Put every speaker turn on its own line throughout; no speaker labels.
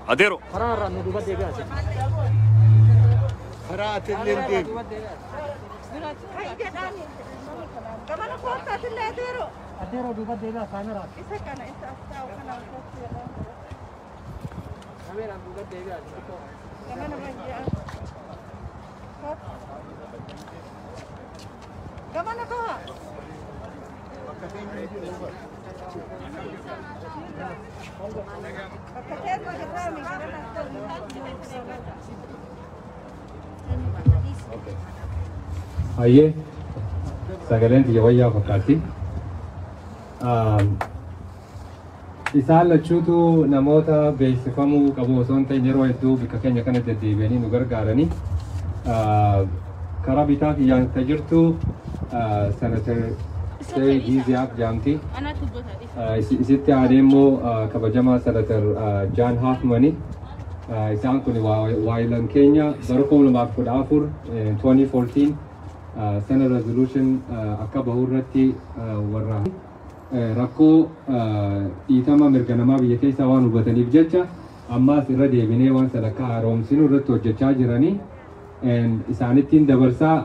Adero.
Aye, sagaleen biyya wayyaa fakkaatti. Isaan lachuutu namoota beeksifamuu qabu osoo hin ta'in yeroo hedduu bakka keenya kana deddeebi'anii nu gargaaranii. Karaa bitaa kiyyaan jirtu Senator Giziyaaf jaamti. Isitti aanee immoo kabajamaa Senator John Hoffmani. Isaan kun waayilan keenya bara 2014 2014 Senate resolution akka bahu irratti warra rakkoo dhiitama mirga namaa biyya keessaa waan hubataniif jecha ammaas irra deebinee waan sadarkaa haaromsinu irratti hojjechaa jiranii isaanittiin dabarsaa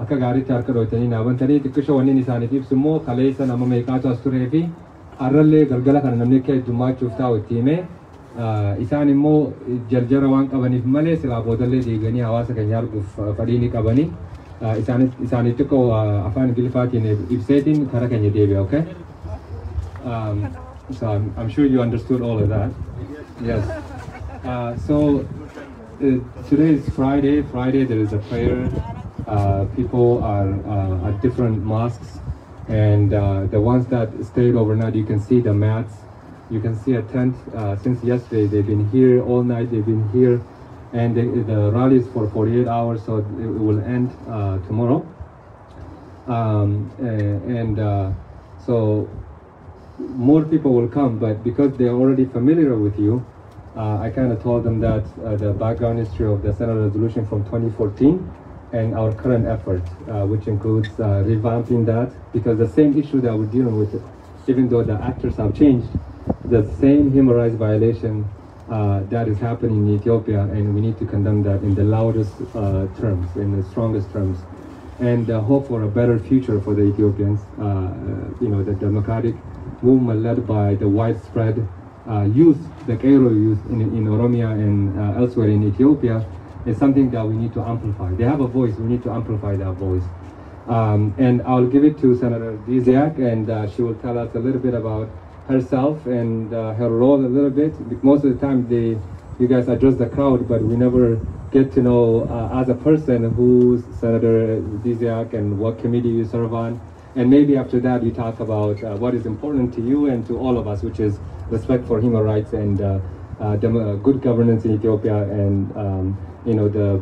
akka gaariitti harka dhootanii naabantanii xiqqisha wanniin isaaniif ibsu immoo kaleessa nama meeqaatu as turee fi har'allee galgala kana namni akka heddummachuuf taa'u itti himee isaan immoo jarjara waan qabaniif malee silaa boodallee deeganii hawaasa keenya arguuf fedhii ni qabanii isaanii xiqqoo afaan Ingiliffaatiin ibseetiin kara keenya deebi'a, okay? So I'm sure you understood all of that. Yes. Today is Friday. Friday there is a prayer. People are at different mosques, and the ones that stayed overnight, you can see the mats. You can see a tent. Since yesterday, they've been here all night. They've been here, and the rally is for 48 hours, so it will end tomorrow. So more people will come, but because they're already familiar with you, I kind of told them that the background history of the Senate resolution from 2014 and our current effort, which includes revamping that, because the same issue that we're dealing with, even though the actors have changed, the same human rights violation that is happening in Ethiopia, and we need to condemn that in the loudest terms, in the strongest terms, and hope for a better future for the Ethiopians. The democratic movement led by the widespread youth, the qeerroo youth in Oromia and elsewhere in Ethiopia, is something that we need to amplify. They have a voice, we need to amplify that voice. And I'll give it to Senator Giziak, and she will tell us a little bit about herself and her role a little bit. Most of the time you guys address the crowd, but we never get to know as a person who's Senator Giziak and what committee you serve on. And maybe after that you talk about what is important to you and to all of us, which is respect for human rights and good governance in Ethiopia, and the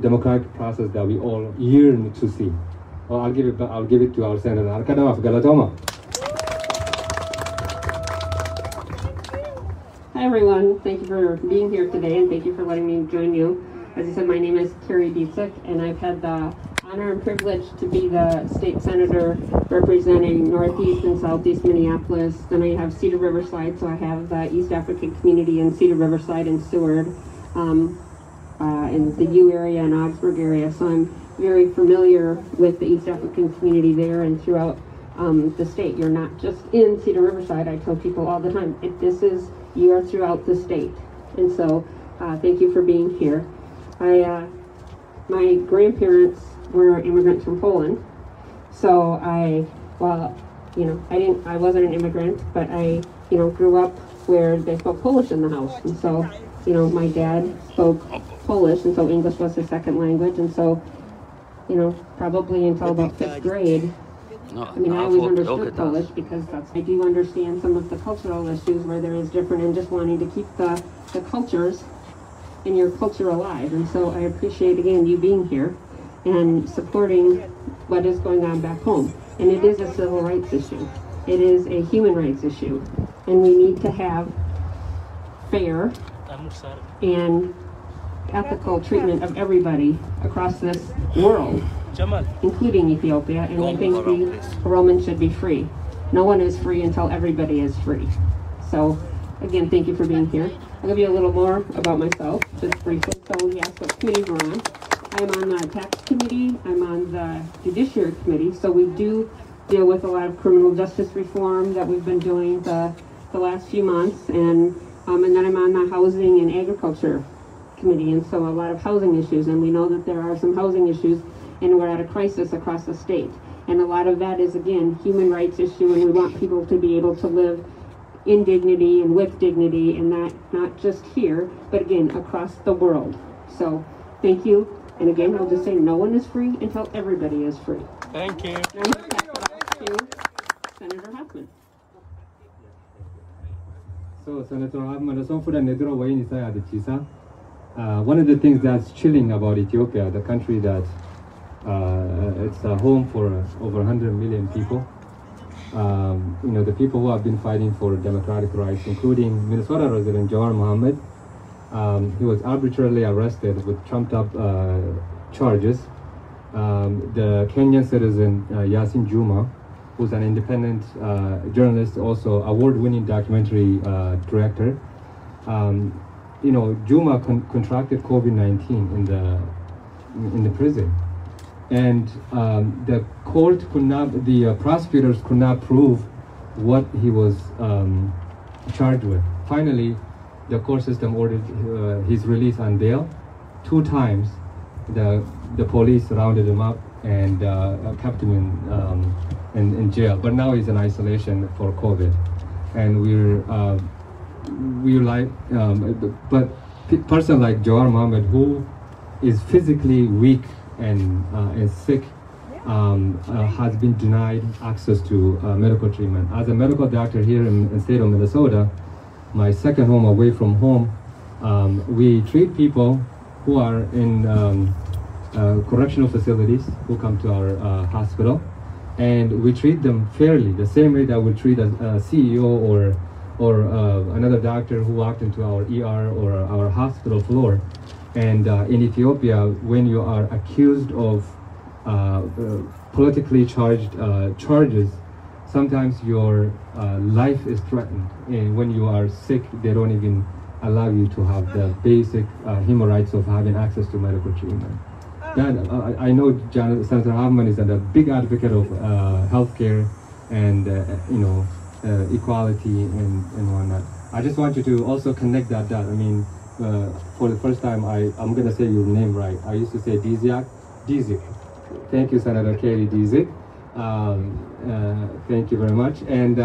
democratic process that we all yearn to see. Well, I'll give it to our Senator. Arkadamaf Galatoma.
Hi everyone, thank you for being here today, and thank you for letting me join you. As I said, my name is Carrie Bietzek, and I've had the honor and privilege to be the state senator representing Northeast and Southeast Minneapolis. Then I have Cedar Riverside, so I have the East African community in Cedar Riverside and Seward, in the U area and Augsburg area. So I'm very familiar with the East African community there and throughout the state. You're not just in Cedar Riverside. I tell people all the time, you are throughout the state. And so thank you for being here. My grandparents were immigrants from Poland. So I wasn't an immigrant, but I grew up where they spoke Polish in the house. And so, my dad spoke Polish, and so English was his second language. And so, probably until about 5th grade, I always understood Polish, because I do understand some of the cultural issues where there is different, and just wanting to keep the cultures and your culture alive. And so I appreciate, again, you being here and supporting what is going on back home. And it is a civil rights issue. It is a human rights issue. And we need to have fair and ethical treatment of everybody across this world, including Ethiopia, and we think the Romans should be free. no one is free until everybody is free. So again, thank you for being here. I'll give you a little more about myself, just briefly. So you asked what committees we're on. I'm on the tax committee, I'm on the judiciary committee, so we do deal with a lot of criminal justice reform that we've been doing the last few months, and then I'm on the housing and agriculture committee, and so a lot of housing issues, and we know that there are some housing issues, and we're at a crisis across the state. And a lot of that is, again, human rights issue, and we want people to be able to live in dignity and with dignity, and not just here, but again, across the world. So, thank you. And again, I'll just say no one is free until everybody is free.
Thank you.
And I'm going to pass it off to Senator Hoffman.
So, Senator Hoffman, one of the things that's chilling about Ethiopia, the country that it's a home for over 100 million people. You know, the people who have been fighting for democratic rights, including Minnesota resident Jawar Mohammed. He was arbitrarily arrested with trumped-up charges. The Kenyan citizen Yasin Juma, who's an independent journalist, also award-winning documentary director. You know, Juma contracted COVID-19 in the prison, and the court could not, the prosecutors could not prove what he was charged with. Finally, the court system ordered his release on bail. 2 times, the police rounded him up and kept him in jail. But now he's in isolation for COVID, and we're like, but a person like Jawar Mohammed, who is physically weak and sick, has been denied access to medical treatment. As a medical doctor here in the state of Minnesota, my second home away from home, we treat people who are in correctional facilities who come to our hospital, and we treat them fairly, the same way that we treat a CEO or another doctor who walked into our ER or our hospital floor. And in Ethiopia, when you are accused of politically charged charges, sometimes your life is threatened. And when you are sick, they don't even allow you to have the basic human rights of having access to medical treatment. That, I know Senator Hoffman is a big advocate of healthcare and you know, equality and whatnot. I just want you to also connect that dot. I mean, for the first time, I'm going to say your name right. I used to say Diziak. Thank you, Senator Katie Diziak. Thank you very much. And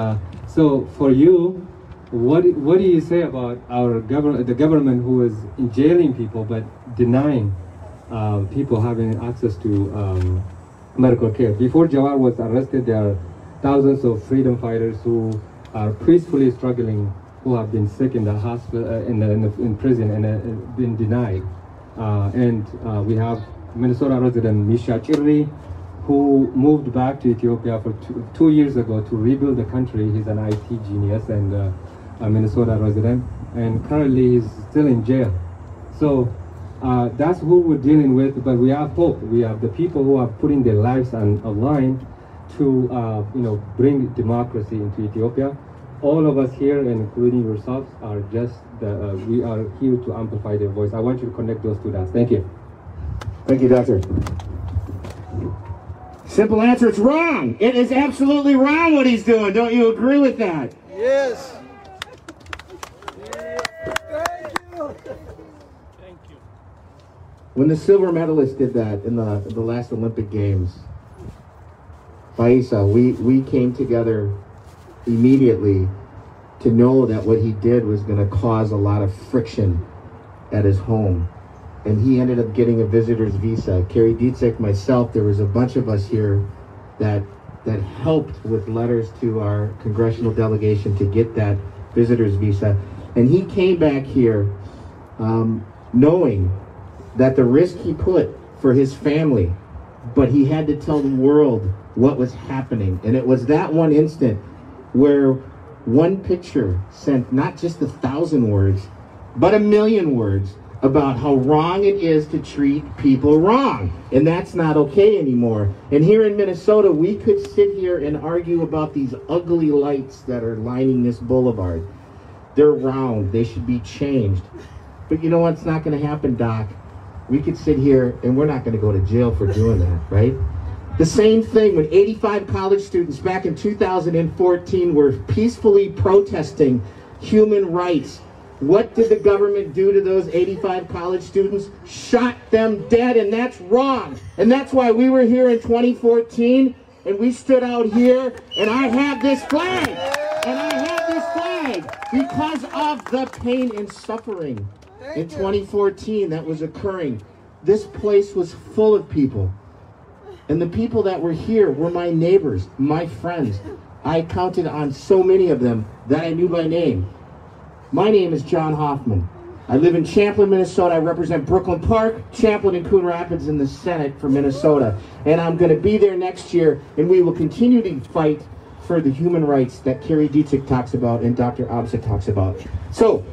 so for you, what do you say about the government who is jailing people but denying people having access to medical care? Before Jawar was arrested, there are thousands of freedom fighters who are peacefully struggling, who have been sick in the hospital, in prison, and been denied. And we have Minnesota resident Misha Chirri, who moved back to Ethiopia for two years ago to rebuild the country. He's an IT genius and a Minnesota resident, and currently he's still in jail. So that's who we're dealing with, but we have hope. We have the people who are putting their lives on a line to you know, bring democracy into Ethiopia. All of us here, including yourselves, are just we are here to amplify their voice. I want you to connect those two dots. Thank you.
Thank you, Doctor. Simple answer, it's wrong. It is absolutely wrong what he's doing. Don't you agree with that?
Yes. Thank you. Thank you.
When the silver medalist did that in the last Olympic Games, Faisa, we came together immediately to know that what he did was going to cause a lot of friction at his home. And he ended up getting a visitor's visa. Carrie Dietzek, myself, there was a bunch of us here that helped with letters to our congressional delegation to get that visitor's visa. And he came back here knowing that the risk he put for his family, but he had to tell the world what was happening. And it was that one instant where one picture sent not just 1,000 words, but 1,000,000 words about how wrong it is to treat people wrong. And that's not okay anymore. And here in Minnesota, we could sit here and argue about these ugly lights that are lining this boulevard. They're round. They should be changed. But you know what's not going to happen, Doc? We could sit here and we're not going to go to jail for doing that, right? The same thing when 85 college students back in 2014 were peacefully protesting human rights. What did the government do to those 85 college students? Shot them dead, and that's wrong. And that's why we were here in 2014, and we stood out here, and I have this flag. And I have this flag because of the pain and suffering in 2014 that was occurring. This place was full of people. And the people that were here were my neighbors, my friends. I counted on so many of them that I knew by name. My name is John Hoffman. I live in Champlin, Minnesota. I represent Brooklyn Park, Champlin, and Coon Rapids in the Senate for Minnesota. And I'm going to be there next year, and we will continue to fight for the human rights that Kerry Dietrich talks about and Dr. Absa talks about. So,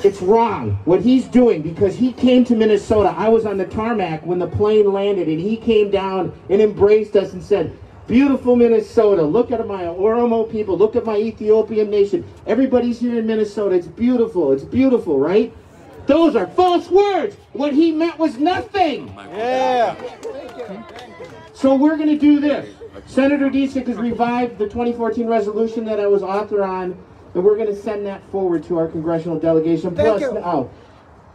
it's wrong what he's doing, because he came to Minnesota. I was on the tarmac when the plane landed, and he came down and embraced us and said, beautiful Minnesota, look at my Oromo people, look at my Ethiopian nation. Everybody's here in Minnesota. It's beautiful, right? Those are false words. What he meant was nothing.
Yeah.
So we're going to do this. Senator Dietrich has revived the 2014 resolution that I was author on, and we're going to send that forward to our congressional delegation. Plus, now,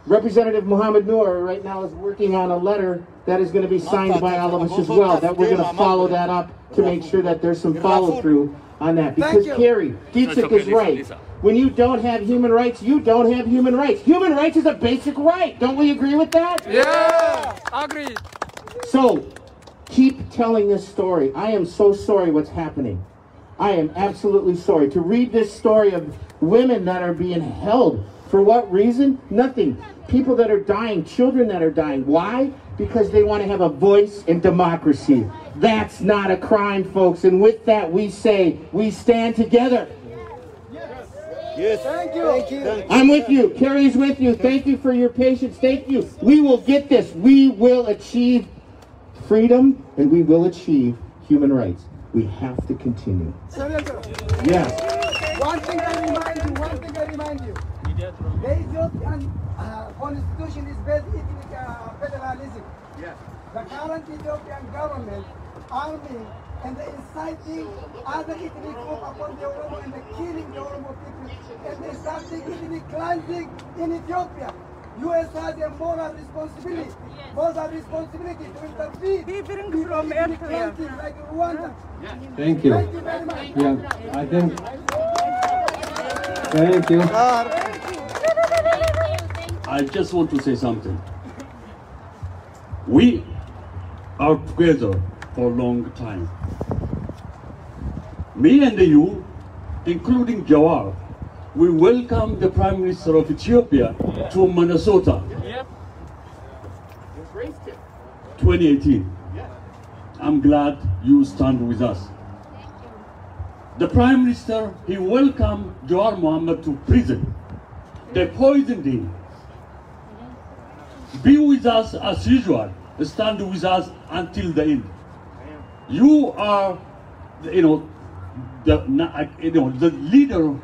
Representative Muhammad Noor right now is working on a letter that is going to be signed by all of us as well, that we're going to follow that up to make sure that there's some follow-through on that. Because Kerry Dietrich is right. When you don't have human rights, you don't have human rights. Human rights is a basic right. Don't we agree with that?
Yeah, agreed.
So, keep telling this story. I am so sorry what's happening. I am absolutely sorry. To read this story of women that are being held. For what reason? Nothing. People that are dying, children that are dying. Why? Because they want to have a voice in democracy. That's not a crime, folks. And with that, we say, we stand together.
Yes. Thank you.
I'm with you. Kerry's with you. Thank you for your patience. Thank you. We will get this. We will achieve freedom, and we will achieve human rights. We have to continue.
Senator.
Yes.
One thing I remind you. The Ethiopian constitution is based on federalism.
Yes.
The current Ethiopian government, army, and the inciting other ethnic group upon the Oromo and the killing the Oromo people, and the starting ethnic cleansing in Ethiopia. U.S. has a moral responsibility to intervene from Eritrea like Rwanda.
Thank you.
Thank you very much.
Yeah, I think. Thank you.
I just want to say something. We are together for a long time. Me and you, including Jawar, we welcome the Prime Minister of Ethiopia to Minnesota. 2018. I'm glad you stand with us. The Prime Minister, he welcomed Jawar Mohammed to prison. They poisoned him. Be with us as usual. Stand with us until the end. You are, the leader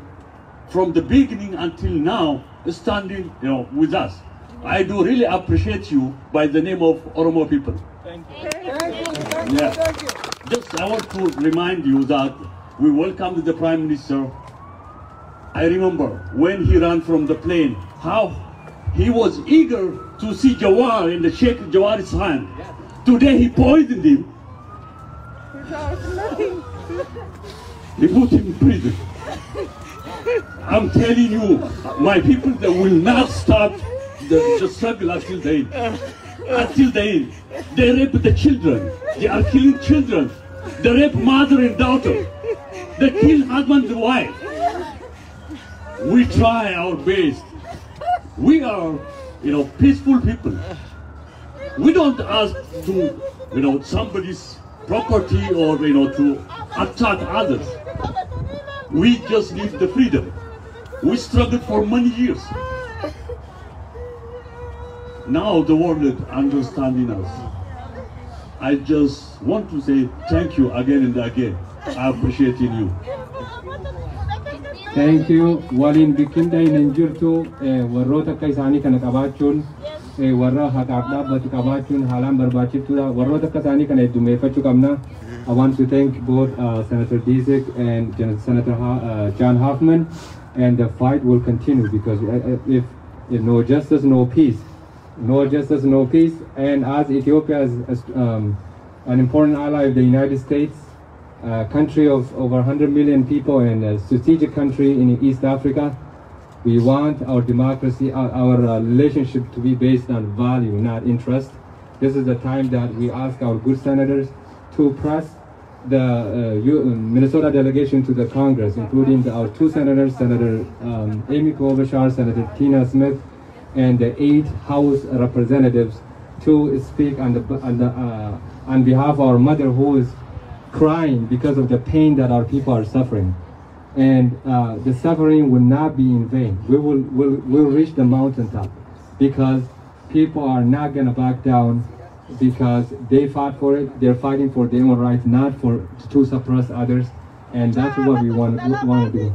from the beginning until now, standing, with us. I do really appreciate you by the name of Oromo people.
Thank you.
Thank you.
Just I want to remind you that we welcomed the Prime Minister. I remember when he ran from the plane, how he was eager to see Jawar and shake Jawar's hand. Today he poisoned him. He put him in prison. I'm telling you, my people, they will not stop the struggle until the end. Until the end. They rape the children. They are killing children. They rape mother and daughter. They kill husband and wife. We try our best. We are, peaceful people. We don't ask to, somebody's property or, to attack others. We just need the freedom. We struggled for many years. now the world is understanding us. I just want to say thank you again and again. I appreciate you.
Thank you. Walin bikinda in jirtu warroota akka isaanii kana qabaachuun warra haqaaf dhaabbatu qabaachuun haalaan barbaachiftuudha. Warroota akka isaanii kana heddumeeffachuu qabna. I want to thank both Senator Disick and Senator John Hoffman, and the fight will continue because if no justice, no peace. No justice, no peace. And as Ethiopia is an important ally of the United States, a country of over 100 million people and a strategic country in East Africa, we want our democracy, our relationship to be based on value, not interest. This is the time that we ask our good senators to press the Minnesota delegation to the Congress, including our two senators, Senator Amy Klobuchar, Senator Tina Smith, and the 8 House representatives, to speak on behalf of our mother who is crying because of the pain that our people are suffering. And the suffering will not be in vain. We'll reach the mountaintop because people are not going to back down because they fought for it. They're fighting for their own rights, not to suppress others. And that's what we want to do.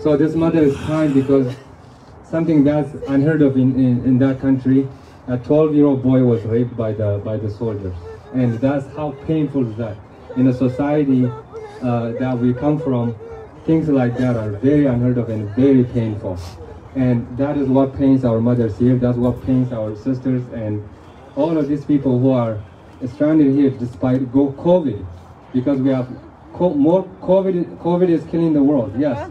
So this mother is crying because something that's unheard of in that country. A 12-year-old boy was raped by the soldiers, and that's how painful is that. In a society that we come from, things like that are very unheard of and very painful. And that is what pains our mothers here. That's what pains our sisters and all of these people who are stranded here despite COVID, because we have more COVID. COVID is killing the world, yes,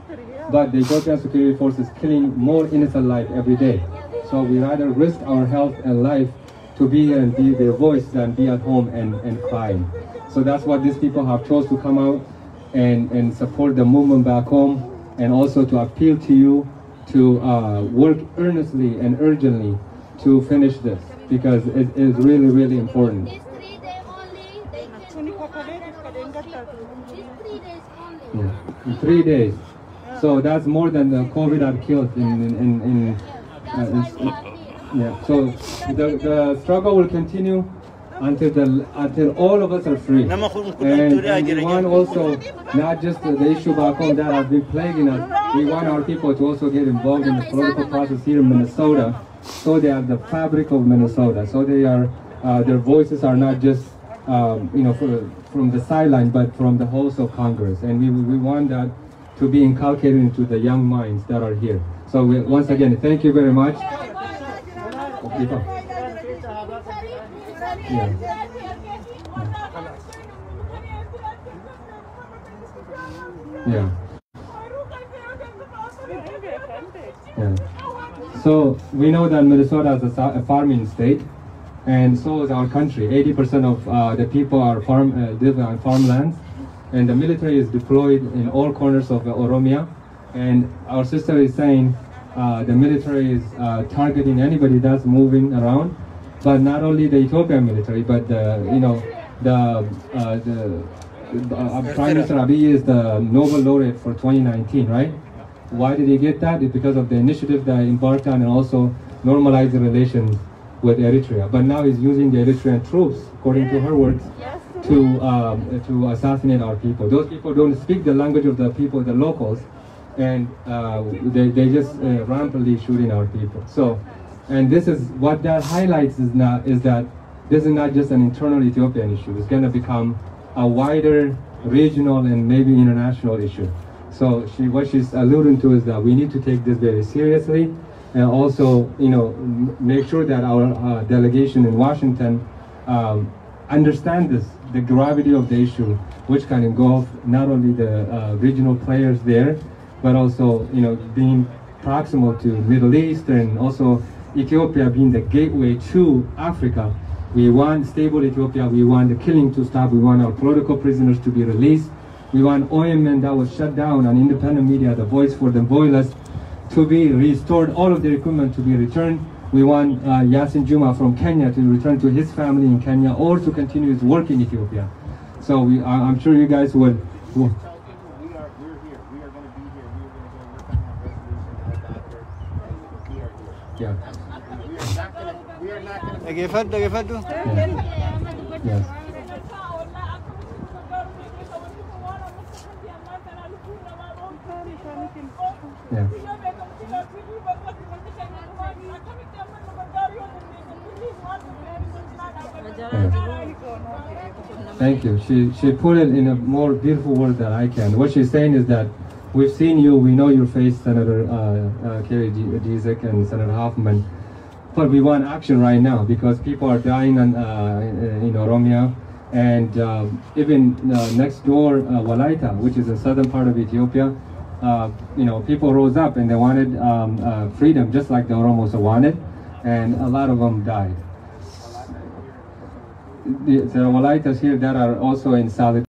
but the Ethiopian security force is killing more innocent life every day. So we rather risk our health and life to be here and be their voice than be at home and crying. So that's what these people have chose to come out and support the movement back home, and also to appeal to you to work earnestly and urgently to finish this, because it is really, really important.
It's 3 days only. They can do 100 people.
Yeah. In 3 days. So that's more than the COVID had killed yeah. So the struggle will continue until all of us are free. And we want also not just the issue back home that has been plaguing us. We want our people to also get involved in the political process here in Minnesota, so they are the fabric of Minnesota. So they are their voices are not just from the sideline, but from the halls of Congress. And we want that to be inculcated into the young minds that are here. So once again, thank you very much. Yeah. Yeah. Yeah. So we know that Minnesota is a farming state, and so is our country. 80% of the people are live on farmlands, and the military is deployed in all corners of Oromia. And our sister is saying the military is targeting anybody that's moving around, but not only the Ethiopian military, but Prime Minister Abiy is the Nobel laureate for 2019, right? Why did he get that? It's because of the initiative that he embarked on, and also normalize the relations with Eritrea. But now he's using the Eritrean troops, according to her words, to assassinate our people. Those people don't speak the language of the people, the locals, and they just rampantly shooting our people. So, and this is what that highlights is that this is not just an internal Ethiopian issue. It's going to become a wider regional and maybe international issue. So what she's alluding to is that we need to take this very seriously, and also make sure that our delegation in Washington understand the gravity of the issue, which can engulf not only the regional players there, but also being proximal to Middle East, and also Ethiopia being the gateway to Africa. We want stable Ethiopia. We want the killing to stop. We want our political prisoners to be released. We want OMN that was shut down, and independent media, the voice for the voiceless, to be restored, all of their equipment to be returned. We want Yasin Juma from Kenya to return to his family in Kenya, or to continue his work in Ethiopia. So I'm sure you guys will.
Dhaggeeffadhu.
Yes. Yeah. Thank you. She put it in a more beautiful word than I can. What she's saying is that we've seen you, we know your face, Senator Kerry Dizek and Senator Hoffman, but we want action right now because people are dying in Oromia, and even next door, Walaita, which is the southern part of Ethiopia. People rose up and they wanted freedom, just like the Oromos wanted, and a lot of them died. There are Walaitas here that are also in solid